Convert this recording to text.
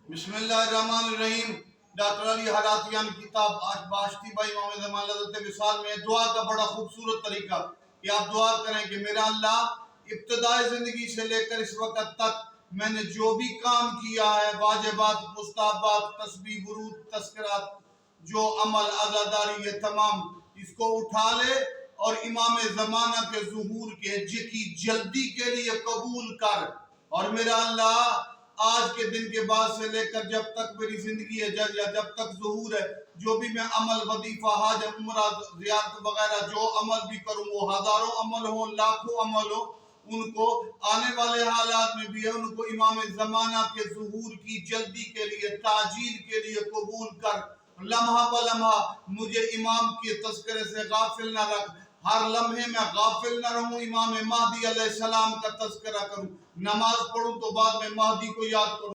बिस्मिल्लाहिर्रहमानिर्रहीम। डॉक्टर अली हरातियान किताब आज बाशती भाई इमाम ज़मान लज़्ज़त विसाल में दुआ का बड़ा खूबसूरत तरीका कि आप दुआ करें कि मेरा अल्लाह इब्तिदाई ज़िंदगी से लेकर इस वक्त तक मैंने जो भी काम किया है, वाजिबात, मुस्ताहबात, तस्बीह, वुरूद, तज़किरात, जो अमल अज़ादारी, ये तमाम इसको उठा ले और इमाम ज़माना के ज़ुहूर के की जल्दी के लिए कबूल कर। और मेरा अल्लाह आज के दिन के बाद से लेकर जब तक मेरी जिंदगी है, जब तक ज़ुहूर है, जो भी मैं अमल, वजीफा, हज, उम्रा, ज़ियारत वगैरह जो अमल भी करूँ, वो हजारों अमल हो, लाखों अमल हो, उनको आने वाले हालात में भी है, उनको इमाम ज़माना के ज़ुहूर की जल्दी के लिए, ताजील के लिए कबूल कर। लम्हा ब लम्हा मुझे इमाम के तज़किरे से गाफिल न रख। हर लम्हे में गाफिल न रहूं, इमाम महदी अलैहिस्सलाम का तज़किरा करूं। नमाज पढ़ूं तो बाद में महदी को याद करूं।